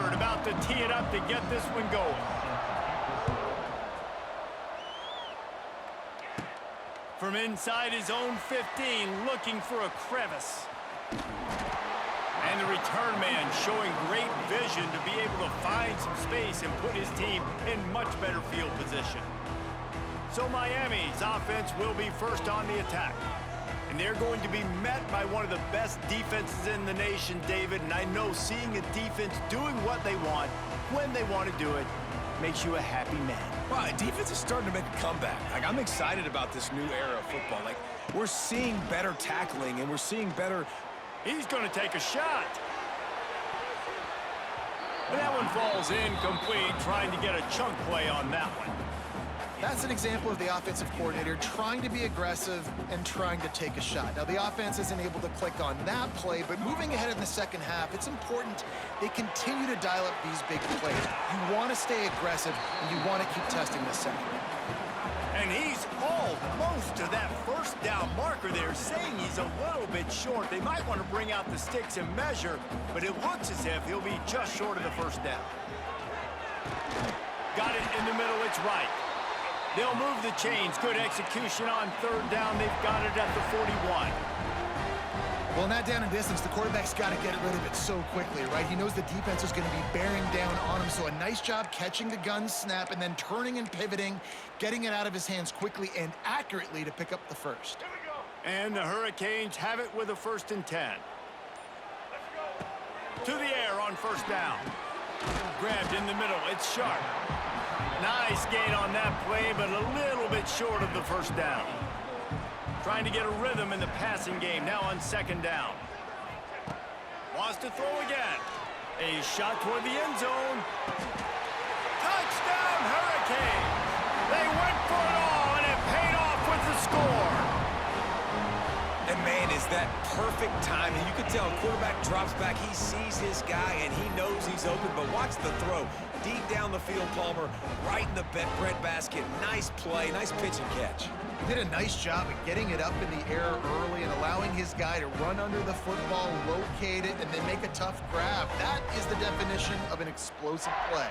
Stanford about to tee it up to get this one going. From inside his own 15, looking for a crevice. And the return man showing great vision to be able to find some space and put his team in much better field position. So Miami's offense will be first on the attack. And they're going to be met by one of the best defenses in the nation, David. And I know seeing a defense doing what they want, when they want to do it, makes you a happy man. Well, defense is starting to make a comeback. Like, I'm excited about this new era of football. Like, we're seeing better tackling, and we're seeing better... He's going to take a shot. And that one falls incomplete, trying to get a chunk play on that one. That's an example of the offensive coordinator trying to be aggressive and trying to take a shot. Now, the offense isn't able to click on that play, but moving ahead in the second half, it's important they continue to dial up these big plays. You want to stay aggressive, and you want to keep testing the second. And he's almost to that first down marker there, saying he's a little bit short. They might want to bring out the sticks and measure, but it looks as if he'll be just short of the first down. Got it in the middle, it's right. They'll move the chains. Good execution on third down. They've got it at the 41. Well, in that down and distance, the quarterback's got to get rid of it so quickly, right? He knows the defense is going to be bearing down on him, so a nice job catching the gun snap and then turning and pivoting, getting it out of his hands quickly and accurately to pick up the first. And the Hurricanes have it with a 1st and 10. To the air on first down. Grabbed in the middle. It's sharp. Nice gain on that play, but a little bit short of the first down. Trying to get a rhythm in the passing game now on second down. Wants to throw again. A shot toward the end zone. Touchdown, Hurricanes! They went for it all, and it paid off with the score. And, man, is that perfect timing. You can tell quarterback drops back. He sees his guy, and he knows he's open. But watch the throw. Deep down the field, Palmer, right in the breadbasket. Nice play, nice pitch and catch. He did a nice job of getting it up in the air early and allowing his guy to run under the football, locate it, and then make a tough grab. That is the definition of an explosive play.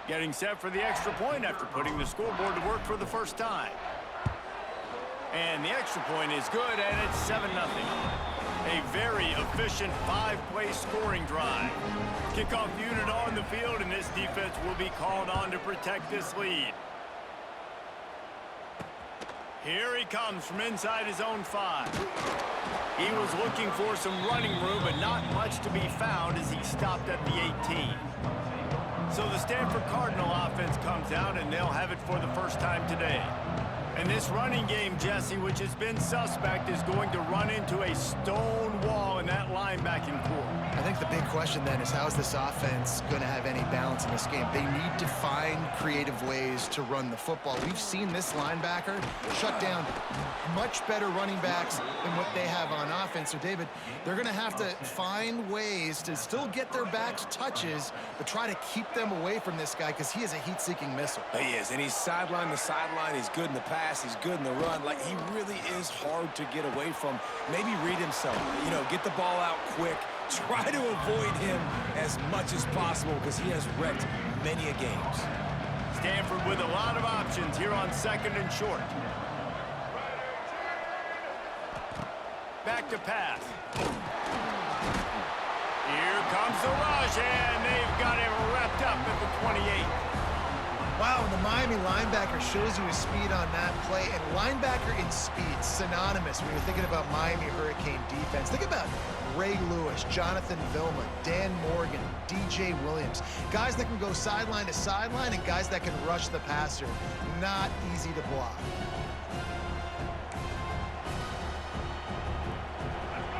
Getting set for the extra point after putting the scoreboard to work for the first time. And the extra point is good, and it's 7-0. A very efficient 5-play scoring drive. Kickoff unit on the field, and this defense will be called on to protect this lead. Here he comes from inside his own 5. He was looking for some running room, but not much to be found as he stopped at the 18. So the Stanford Cardinal offense comes out, and they'll have it for the first time today. And this running game, Jesse, which has been suspect, is going to run into a stone wall in that linebacking core. I think the big question then is, how is this offense going to have any balance in this game? They need to find creative ways to run the football. We've seen this linebacker shut down much better running backs than what they have on offense. So, David, they're going to have to find ways to still get their backs touches, but try to keep them away from this guy because he is a heat-seeking missile. He is, and he's sideline to sideline. He's good in the pass. He's good in the run. Like, he really is hard to get away from. Maybe read himself. You know, get the ball out quick. Try to avoid him as much as possible because he has wrecked many a games. Stanford with a lot of options here on 2nd and short. Back to pass. Here comes the rush, and they've got him wrapped up at the 28. Wow, and the Miami linebacker shows you his speed on that play, and linebacker in speed, synonymous when you're thinking about Miami Hurricane defense. Think about Ray Lewis, Jonathan Vilma, Dan Morgan, DJ Williams. Guys that can go sideline to sideline and guys that can rush the passer. Not easy to block.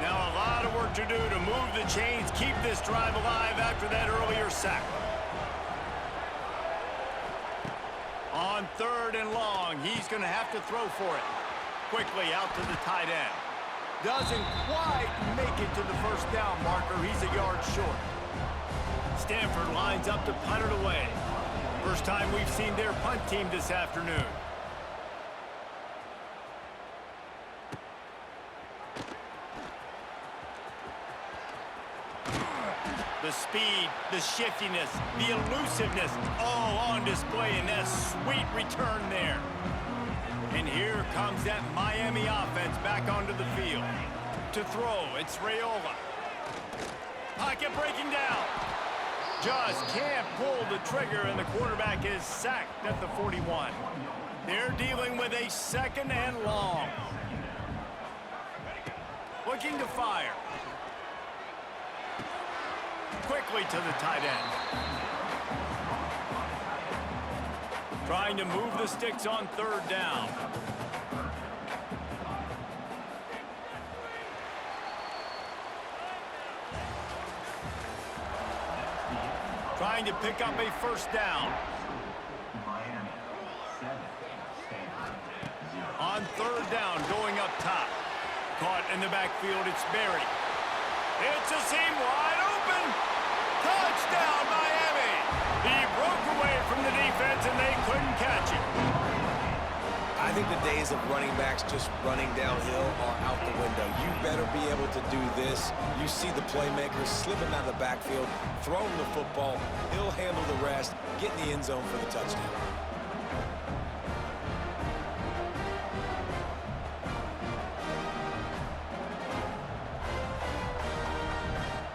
Now a lot of work to do to move the chains, keep this drive alive after that earlier sack. On 3rd and long, he's going to have to throw for it. Quickly out to the tight end. Doesn't quite make it to the first down marker. He's a yard short. Stanford lines up to punt it away. First time we've seen their punt team this afternoon. The speed, the shiftiness, the elusiveness, all on display in that sweet return there. And here comes that Miami offense back onto the field. To throw, it's Raiola. Pocket breaking down. Just can't pull the trigger, and the quarterback is sacked at the 41. They're dealing with a 2nd and long. Looking to fire. Quickly to the tight end. Trying to move the sticks on 3rd down. Trying to pick up a 1st down. On 3rd down, going up top. Caught in the backfield, it's Berry. It's a seam wide open. Touchdown, Miami. He broke away from the defense, and they couldn't catch him. I think the days of running backs just running downhill are out the window. You better be able to do this. You see the playmakers slipping out of the backfield, throwing the football. He'll handle the rest, get in the end zone for the touchdown.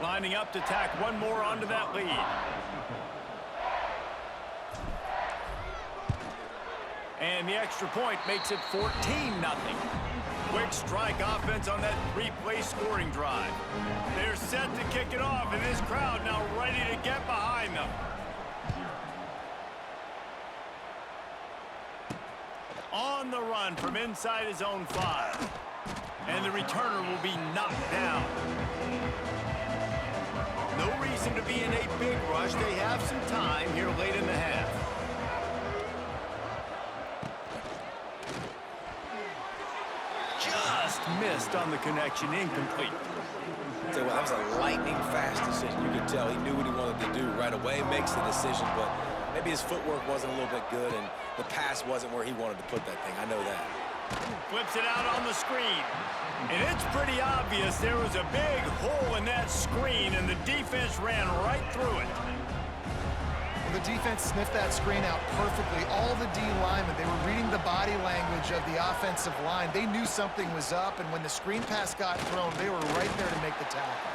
Lining up to tack one more onto that lead. And the extra point makes it 14-0. Quick strike offense on that 3-play scoring drive. They're set to kick it off, and this crowd now ready to get behind them. On the run from inside his own 5. And the returner will be knocked down. No reason to be in a big rush. They have some time here late in the half. Just missed on the connection, incomplete. Well, that was a lightning-fast decision. You could tell he knew what he wanted to do right away, makes the decision, but maybe his footwork wasn't a little bit good, and the pass wasn't where he wanted to put that thing. I know that. Flips it out on the screen. And it's pretty obvious there was a big hole in that screen, and the defense ran right through it. Well, the defense sniffed that screen out perfectly. All the D linemen, they were reading the body language of the offensive line. They knew something was up, and when the screen pass got thrown, they were right there to make the tackle.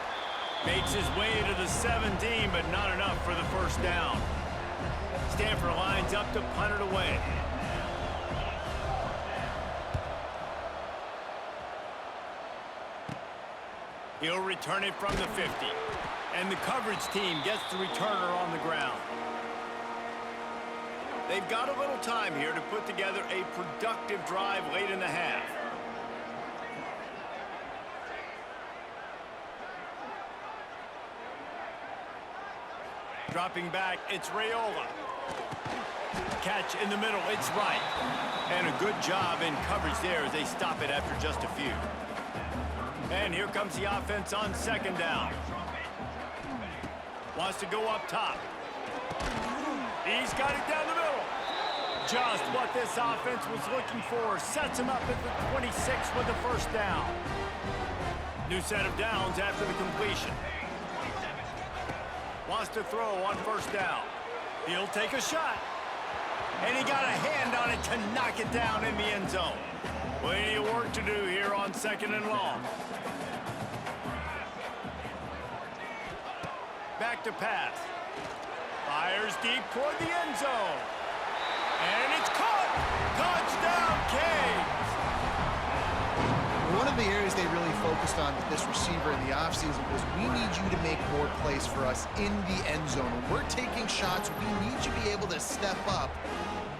Makes his way to the 17, but not enough for the 1st down. Stanford lines up to punt it away. He'll return it from the 50. And the coverage team gets the returner on the ground. They've got a little time here to put together a productive drive late in the half. Dropping back, it's Raiola. Catch in the middle, it's right. And a good job in coverage there as they stop it after just a few. And here comes the offense on 2nd down. Wants to go up top. He's got it down the middle. Just what this offense was looking for. Sets him up at the 26 with the 1st down. New set of downs after the completion. Wants to throw on 1st down. He'll take a shot. And he got a hand on it to knock it down in the end zone. Plenty of work to do here on 2nd and long. Back to pass. Fires deep toward the end zone. And it's caught. Touchdown, Canes. One of the areas they really focused on with this receiver in the offseason was we need you to make more plays for us in the end zone. When we're taking shots, we need you to be able to step up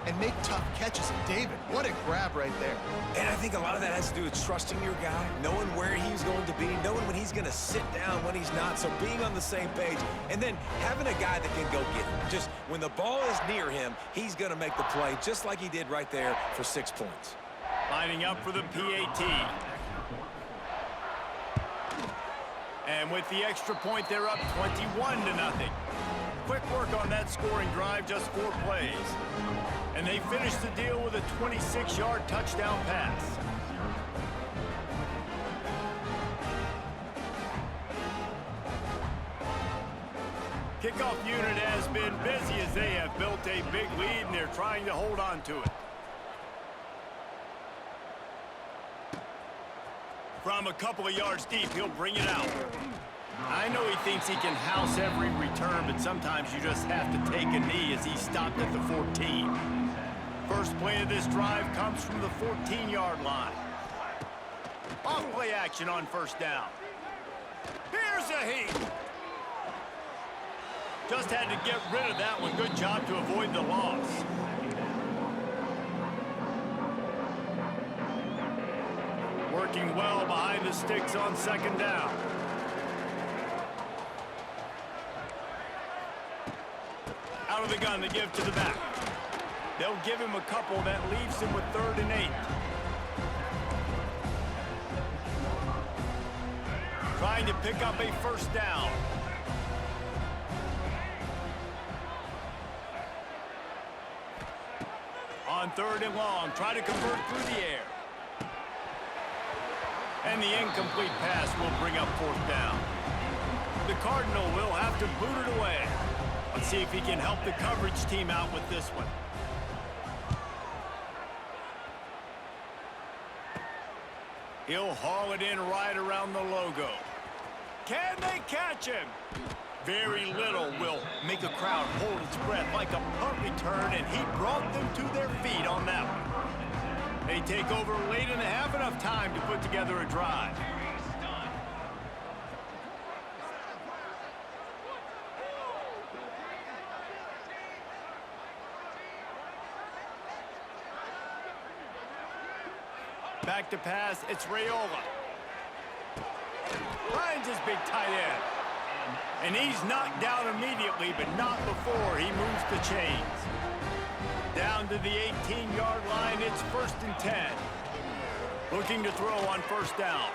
and make tough catches. And David, what a grab right there. And I think a lot of that has to do with trusting your guy, knowing where he's going to be, knowing when he's going to sit down, when he's not, so being on the same page, and then having a guy that can go get him. Just when the ball is near him, he's going to make the play, just like he did right there for 6 points. Lining up for the PAT. And with the extra point, they're up 21-0. Quick work on that scoring drive, just 4 plays. And they finish the deal with a 26-yard touchdown pass. Kickoff unit has been busy as they have built a big lead and they're trying to hold on to it. From a couple of yards deep, he'll bring it out. I know he thinks he can house every return, but sometimes you just have to take a knee as he stopped at the 14. First play of this drive comes from the 14-yard line. Off play action on first down. Here's a heat. Just had to get rid of that one. Good job to avoid the loss. Working well behind the sticks on second down. Out of the gun to give to the back. They'll give him a couple that leaves him with 3rd and 8. Trying to pick up a first down. On 3rd and long, try to convert through the air. And the incomplete pass will bring up 4th down. The Cardinal will have to boot it away. Let's see if he can help the coverage team out with this one. He'll haul it in right around the logo. Can they catch him? Very little will make a crowd hold its breath like a punt return, and he brought them to their feet on that one. They take over late in the half, enough time to put together a drive. Back to pass, it's Raiola. Finds his big tight end. And he's knocked down immediately, but not before he moves the chains. Down to the 18-yard line, it's 1st and 10. Looking to throw on first down.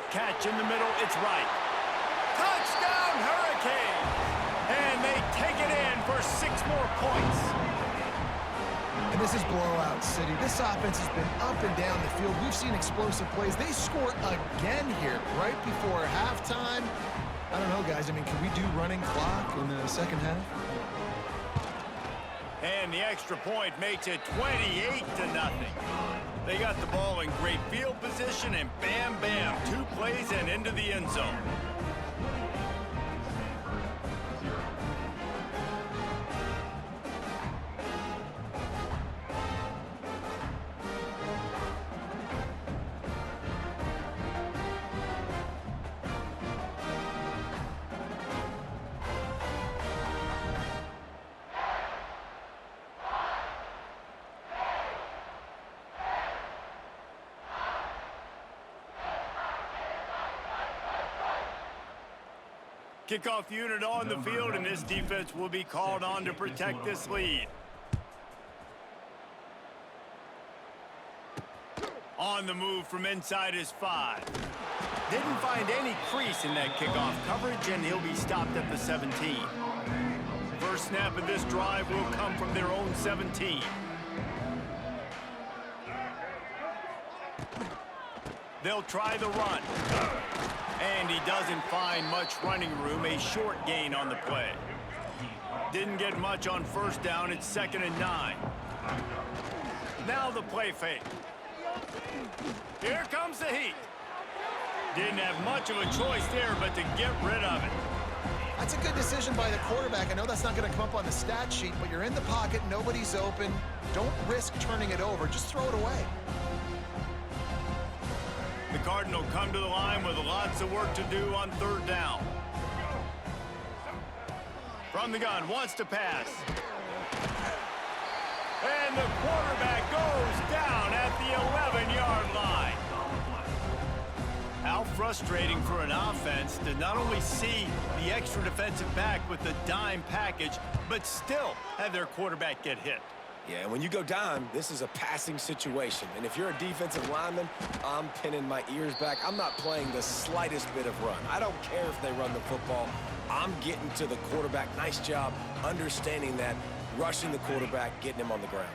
Catch in the middle, it's right. Touchdown, Hurricanes! And they take it in for 6 more points. And this is blowout city. This offense has been up and down the field. We've seen explosive plays. They score again here right before halftime. I don't know, guys. I mean, can we do running clock in the second half? And the extra point makes it 28-0. They got the ball in great field position, and bam, bam, 2 plays and into the end zone. Kickoff unit on the field, and this defense will be called on to protect this lead. On the move from inside his 5. Didn't find any crease in that kickoff coverage, and he'll be stopped at the 17. First snap of this drive will come from their own 17. They'll try the run. And he doesn't find much running room, a short gain on the play. Didn't get much on first down, it's 2nd and 9. Now the play fake. Here comes the heat. Didn't have much of a choice there, but to get rid of it. That's a good decision by the quarterback. I know that's not going to come up on the stat sheet, but you're in the pocket, nobody's open. Don't risk turning it over, just throw it away. The Cardinal come to the line with lots of work to do on 3rd down. From the gun, wants to pass. And the quarterback goes down at the 11-yard line. How frustrating for an offense to not only see the extra defensive back with the dime package, but still have their quarterback get hit. Yeah, and when you go dime, this is a passing situation. And if you're a defensive lineman, I'm pinning my ears back. I'm not playing the slightest bit of run. I don't care if they run the football. I'm getting to the quarterback. Nice job understanding that, rushing the quarterback, getting him on the ground.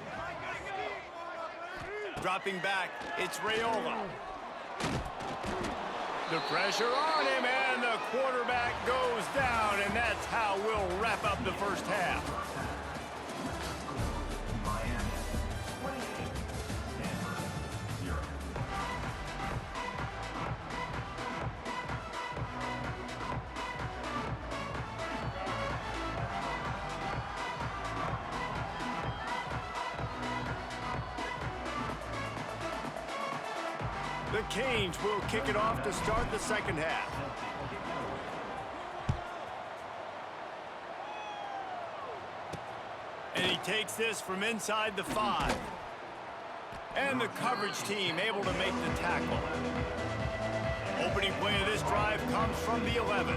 Dropping back, it's Raiola. The pressure on him, and the quarterback goes down, and that's how we'll wrap up the first half. The Canes will kick it off to start the second half. And he takes this from inside the 5. And the coverage team able to make the tackle. Opening play of this drive comes from the 11.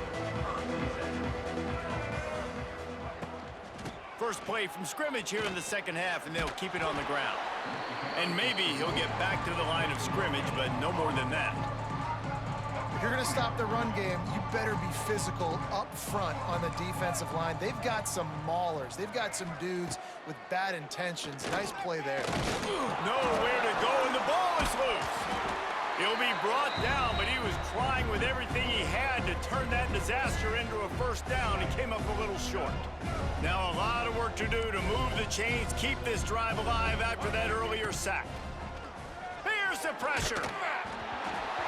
First play from scrimmage here in the second half, and they'll keep it on the ground. And maybe he'll get back to the line of scrimmage, but no more than that. If you're going to stop the run game, you better be physical up front on the defensive line. They've got some maulers. They've got some dudes with bad intentions. Nice play there. Nowhere to go, and the ball is loose. He'll be brought down, but he was trying with everything he had to turn that disaster into a first down. He came up a little short. Now a lot of work to do to move the chains, keep this drive alive after that earlier sack. Here's the pressure.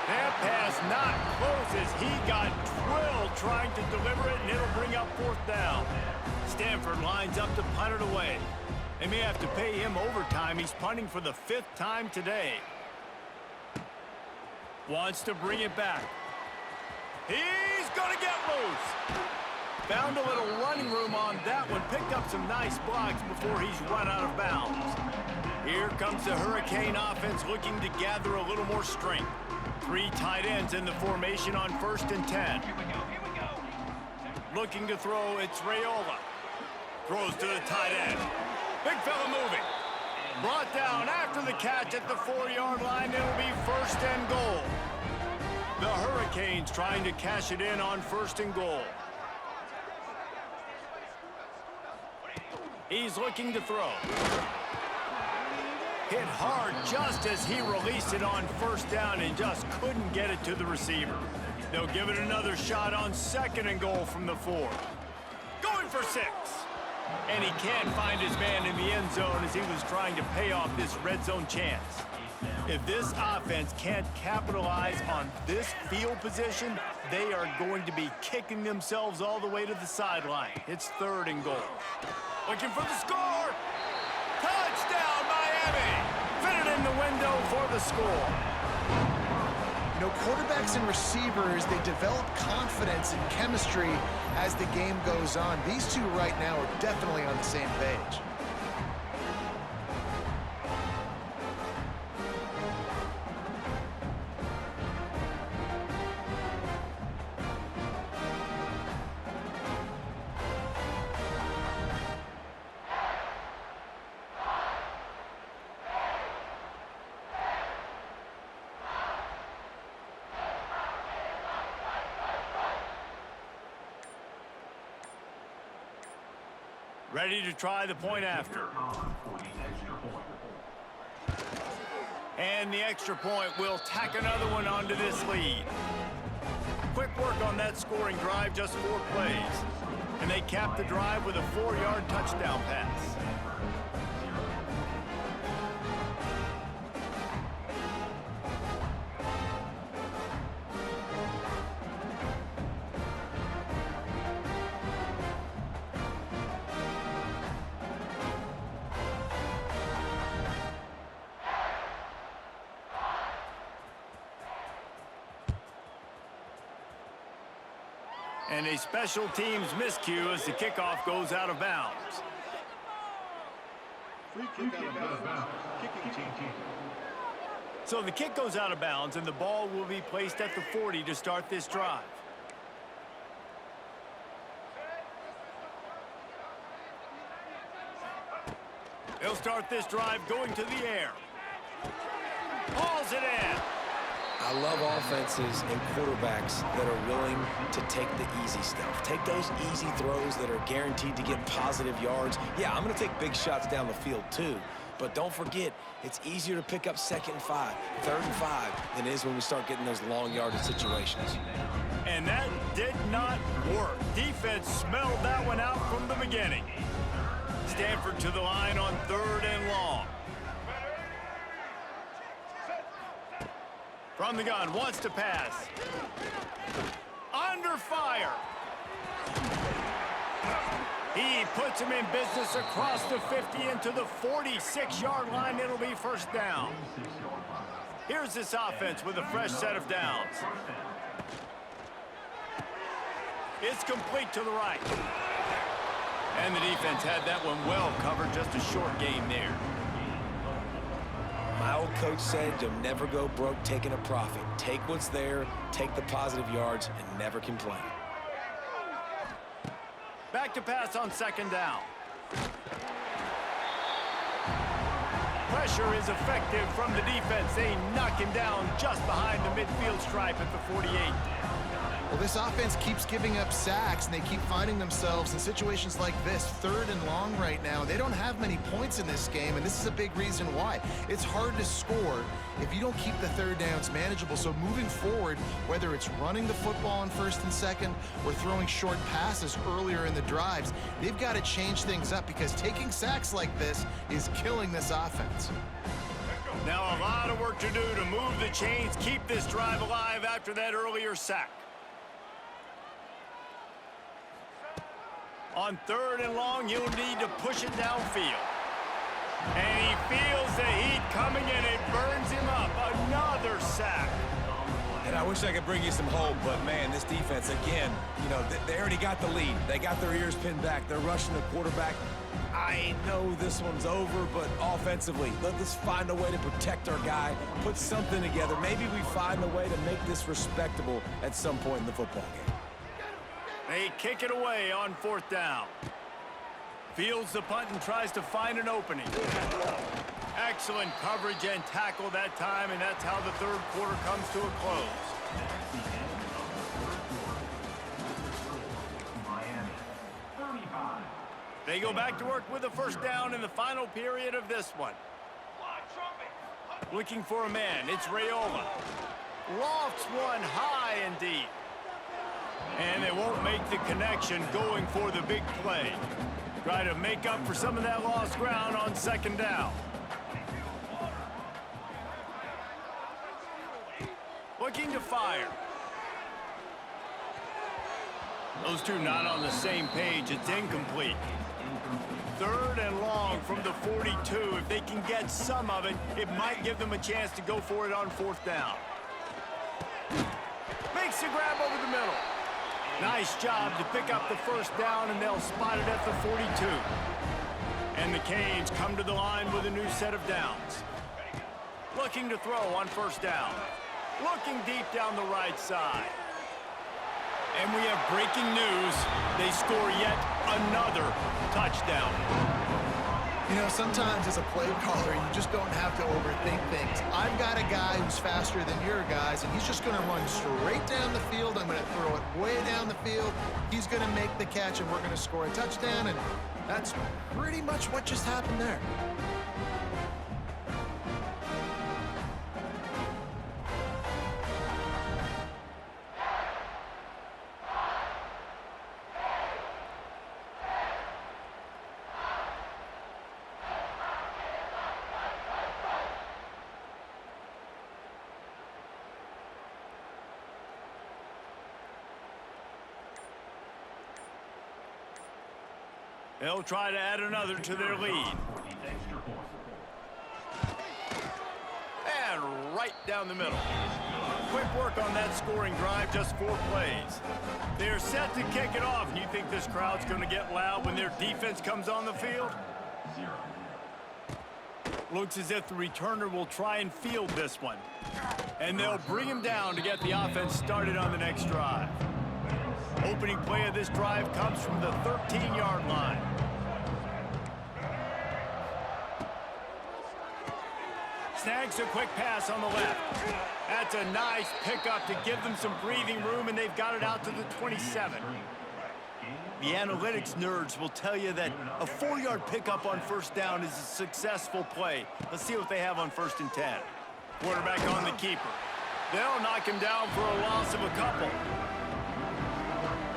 That pass not close as he got drilled trying to deliver it, and it'll bring up fourth down. Stanford lines up to punt it away. They may have to pay him overtime. He's punting for the 5th time today. Wants to bring it back. He's going to get loose. Found a little running room on that one. Picked up some nice blocks before he's run out of bounds. Here comes the Hurricane offense looking to gather a little more strength. 3 tight ends in the formation on 1st and 10. Looking to throw, it's Raiola. Throws to the tight end. Big fella moving. Brought down after the catch at the 4-yard line. It'll be 1st and goal. The Hurricanes trying to cash it in on 1st and goal. He's looking to throw. Hit hard just as he released it on 1st down and just couldn't get it to the receiver. They'll give it another shot on 2nd and goal from the 4. Going for 6. And he can't find his man in the end zone as he was trying to pay off this red zone chance. If this offense can't capitalize on this field position, they are going to be kicking themselves all the way to the sideline. It's 3rd and goal. Looking for the score. Touchdown, Miami. Fit it in the window for the score. You know, quarterbacks and receivers, they develop confidence and chemistry as the game goes on. These two right now are definitely on the same page. Ready to try the point after. And the extra point will tack another one onto this lead. Quick work on that scoring drive, just 4 plays. And they cap the drive with a 4-yard touchdown pass. And a special teams miscue as the kickoff goes out of bounds. So the kick goes out of bounds, and the ball will be placed at the 40 to start this drive. They'll start this drive going to the air. Hauls it in. I love offenses and quarterbacks that are willing to take the easy stuff. Take those easy throws that are guaranteed to get positive yards. Yeah, I'm going to take big shots down the field too, But don't forget, it's easier to pick up 2nd and 5, 3rd and 5 than it is when we start getting those long yardage situations. And that did not work. Defense smelled that one out from the beginning. Stanford to the line on 3rd and long. From the gun, wants to pass. Under fire. He puts him in business across the 50 into the 46-yard line. It'll be 1st down. Here's this offense with a fresh set of downs. It's complete to the right. And the defense had that one well covered. Just a short gain there. My old coach said you'll never go broke taking a profit. Take what's there, take the positive yards, and never complain. Back to pass on 2nd down. Pressure is effective from the defense. They knock him down just behind the midfield stripe at the 48. Well, this offense keeps giving up sacks, and they keep finding themselves in situations like this, 3rd and long right now. They don't have many points in this game, and this is a big reason why. It's hard to score if you don't keep the 3rd downs manageable. So moving forward, whether it's running the football on 1st and 2nd or throwing short passes earlier in the drives, they've got to change things up because taking sacks like this is killing this offense. Now a lot of work to do to move the chains, keep this drive alive after that earlier sack. On 3rd and long, you'll need to push it downfield. And he feels the heat coming and it burns him up. Another sack. And I wish I could bring you some hope, but man, this defense, again, you know, they already got the lead. They got their ears pinned back. They're rushing the quarterback. I know this one's over, but offensively, let's find a way to protect our guy, put something together. Maybe we find a way to make this respectable at some point in the football game. They kick it away on 4th down. Fields the punt and tries to find an opening. Excellent coverage and tackle that time, and that's how the 3rd quarter comes to a close. They go back to work with a 1st down in the final period of this one. Looking for a man, it's Raiola. Lofts one high and deep. And they won't make the connection going for the big play. Try to make up for some of that lost ground on 2nd down. Looking to fire. Those two not on the same page. It's incomplete. 3rd and long from the 42. If they can get some of it, it might give them a chance to go for it on 4th down. Makes the grab over the middle. Nice job to pick up the 1st down, and they'll spot it at the 42. And the Canes come to the line with a new set of downs. Looking to throw on 1st down. Looking deep down the right side. And we have breaking news. They score yet another touchdown. You know, sometimes as a play caller, you just don't have to overthink things. I've got a guy who's faster than your guys, and he's just going to run straight down the field. I'm going to throw it way down the field. He's going to make the catch, and we're going to score a touchdown, and that's pretty much what just happened there. They'll try to add another to their lead. And right down the middle. Quick work on that scoring drive, just 4 plays. They're set to kick it off. And you think this crowd's going to get loud when their defense comes on the field? Looks as if the returner will try and field this one. And they'll bring him down to get the offense started on the next drive. Opening play of this drive comes from the 13-yard line. Snags a quick pass on the left. That's a nice pickup to give them some breathing room, and they've got it out to the 27. The analytics nerds will tell you that a 4-yard pickup on first down is a successful play. Let's see what they have on 1st and 10. Quarterback on the keeper. They'll knock him down for a loss of a couple.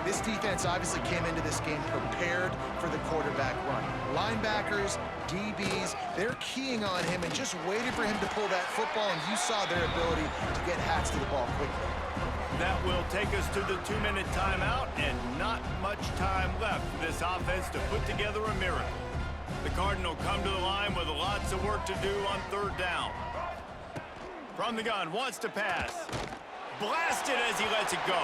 This defense obviously came into this game prepared for the quarterback run. Linebackers, DBs, they're keying on him and just waiting for him to pull that football, and you saw their ability to get hats to the ball quickly. That will take us to the 2-minute timeout, and not much time left for this offense to put together a miracle. The Cardinal come to the line with lots of work to do on 3rd down. From the gun, wants to pass. Blasted as he lets it go.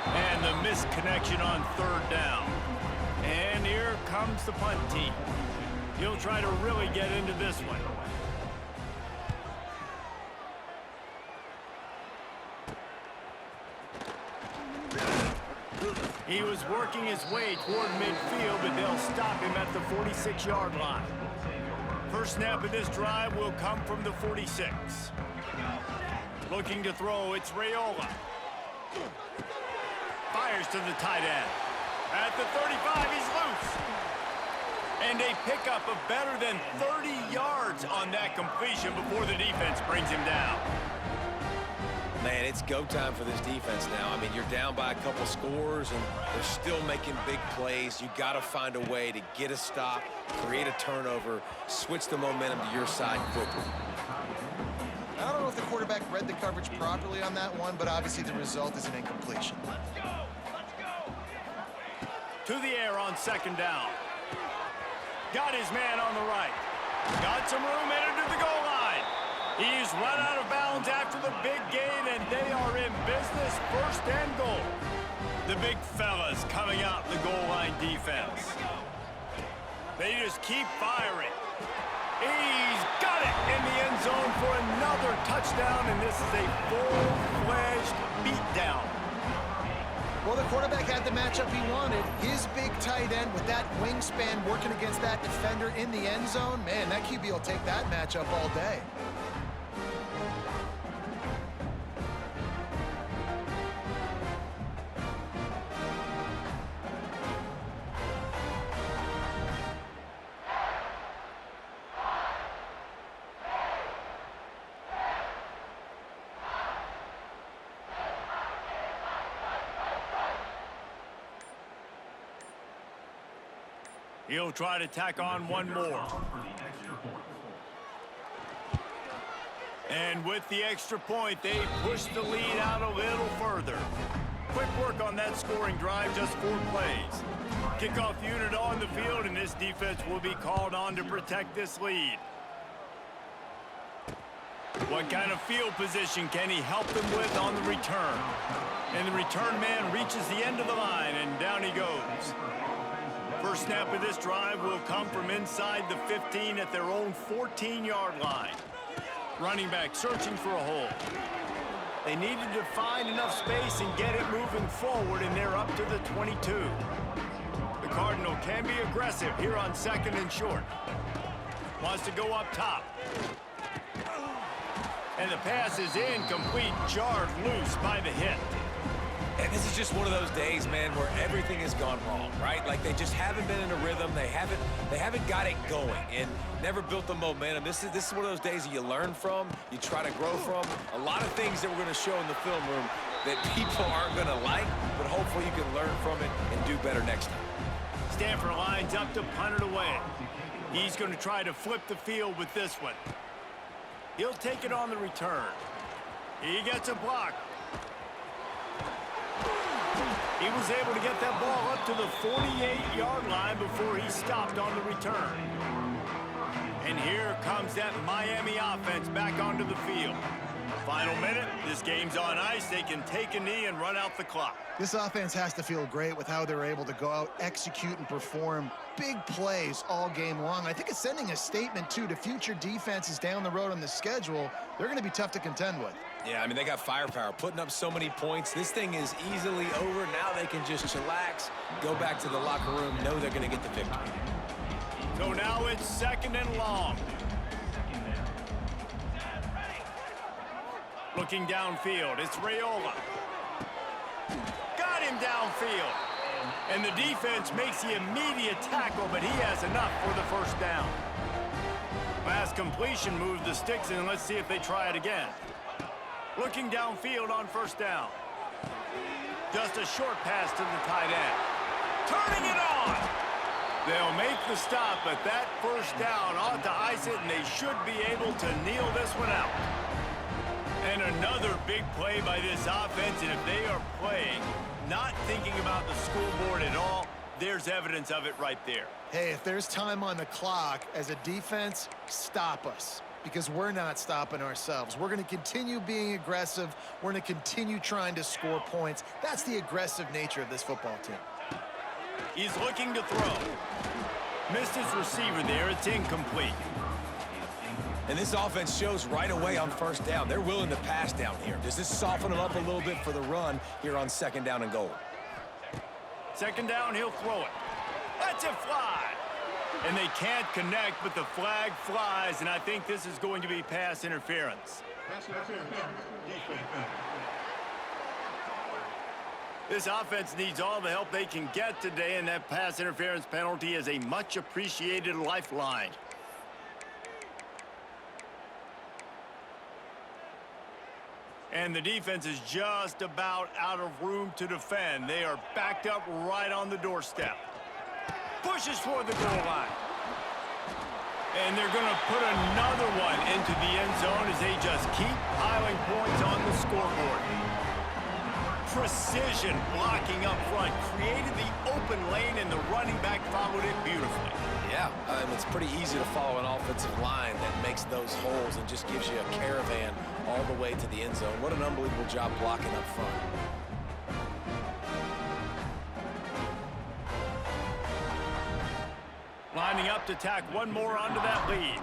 And the missed connection on 3rd down. And here comes the punt team. He'll try to really get into this one. He was working his way toward midfield, but they'll stop him at the 46-yard line. First snap of this drive will come from the 46. Looking to throw, it's Raiola. Fires to the tight end. At the 35, he's loose. And a pickup of better than 30 yards on that completion before the defense brings him down. Man, it's go time for this defense now. I mean, you're down by a couple scores, and they're still making big plays. You got to find a way to get a stop, create a turnover, switch the momentum to your side quickly. I don't know if the quarterback read the coverage properly on that one, but obviously the result is an incompletion. To the air on 2nd down. Got his man on the right. Got some room, headed to the goal line. He's run out of bounds after the big gain, and they are in business, 1st and goal. The big fellas coming out in the goal line defense. They just keep firing. He's got it in the end zone for another touchdown, and this is a full-fledged beatdown. Well, the quarterback had the matchup he wanted. His big tight end with that wingspan working against that defender in the end zone. Man, that QB will take that matchup all day. He'll try to tack on one more. And with the extra point, they push the lead out a little further. Quick work on that scoring drive, just 4 plays. Kickoff unit on the field, and this defense will be called on to protect this lead. What kind of field position can he help them with on the return? And the return man reaches the end of the line, and down he goes. First snap of this drive will come from inside the 15 at their own 14-yard line. Running back searching for a hole. They needed to find enough space and get it moving forward, and they're up to the 22. The Cardinal can be aggressive here on 2nd and short. Wants to go up top. And the pass is incomplete, jarred loose by the hit. And this is just one of those days, man, where everything has gone wrong, right? Like they just haven't been in a rhythm. They haven't got it going and never built the momentum. This is one of those days that you learn from, you try to grow from. A lot of things that we're going to show in the film room that people aren't going to like, but hopefully you can learn from it and do better next time. Stanford lines up to punt it away. He's going to try to flip the field with this one. He'll take it on the return. He gets a block. He was able to get that ball up to the 48-yard line before he stopped on the return. And here comes that Miami offense back onto the field. Final minute, this game's on ice. They can take a knee and run out the clock. This offense has to feel great with how they're able to go out, execute, and perform big plays all game long. I think it's sending a statement, too, to future defenses down the road on the schedule. They're going to be tough to contend with. Yeah, I mean, they got firepower, putting up so many points. This thing is easily over. Now they can just chillax, go back to the locker room, know they're going to get the victory. So now it's 2nd and long. Looking downfield, it's Raiola. Got him downfield. And the defense makes the immediate tackle, but he has enough for the first down. Pass completion moved the sticks, and let's see if they try it again. Looking downfield on first down. Just a short pass to the tight end. Turning it on! They'll make the stop, but that first down ought to ice it, and they should be able to kneel this one out. And another big play by this offense, and if they are playing, not thinking about the scoreboard at all, there's evidence of it right there. Hey, if there's time on the clock, as a defense, stop us. Because we're not stopping ourselves. We're going to continue being aggressive. We're going to continue trying to score points. That's the aggressive nature of this football team. He's looking to throw. Missed his receiver there. It's incomplete. And this offense shows right away on first down. They're willing to pass down here. Does this soften them up a little bit for the run here on second down and goal? Second down, he'll throw it. Let's it fly. And they can't connect, but the flag flies, and I think this is going to be pass interference. This offense needs all the help they can get today, and that pass interference penalty is a much-appreciated lifeline. And the defense is just about out of room to defend. They are backed up right on the doorstep. Pushes toward the goal line. And they're going to put another one into the end zone as they just keep piling points on the scoreboard. Precision blocking up front created the open lane, and the running back followed it beautifully. Yeah, it's pretty easy to follow an offensive line that makes those holes and just gives you a caravan all the way to the end zone. What an unbelievable job blocking up front. Lining up to tack one more onto that lead.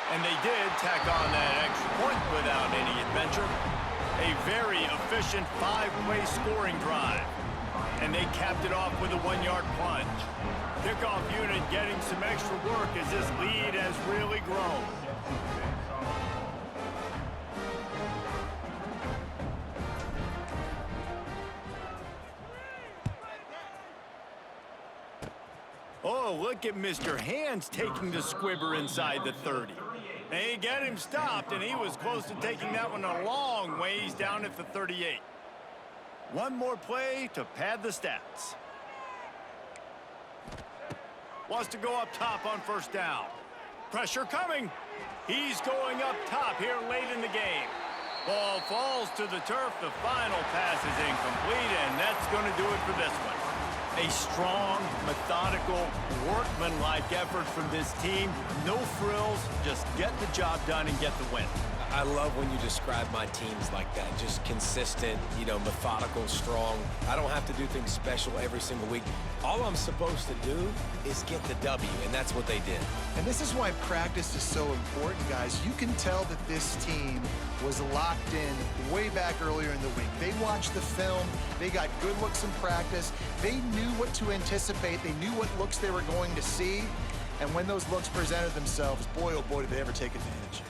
And they did tack on that extra point without any adventure. A very efficient 5-play scoring drive. And they capped it off with a 1-yard plunge. Kickoff unit getting some extra work as this lead has really grown. Oh, look at Mr. Hands taking the squibber inside the 30. They get him stopped, and he was close to taking that one a long ways down at the 38. One more play to pad the stats. Wants to go up top on first down. Pressure coming. He's going up top here late in the game. Ball falls to the turf. The final pass is incomplete, and that's going to do it for this one. A strong, methodical, workmanlike effort from this team. No frills, just get the job done and get the win. I love when you describe my teams like that. Just consistent, methodical, strong. I don't have to do things special every single week. All I'm supposed to do is get the W, and that's what they did. And this is why practice is so important, guys. You can tell that this team was locked in way back earlier in the week. They watched the film. They got good looks in practice. They knew what to anticipate. They knew what looks they were going to see. And when those looks presented themselves, boy, oh boy, did they ever take advantage.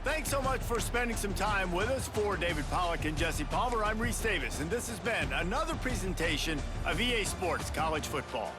Thanks so much for spending some time with us. For David Pollack and Jesse Palmer, I'm Reese Davis, and this has been another presentation of EA Sports College Football.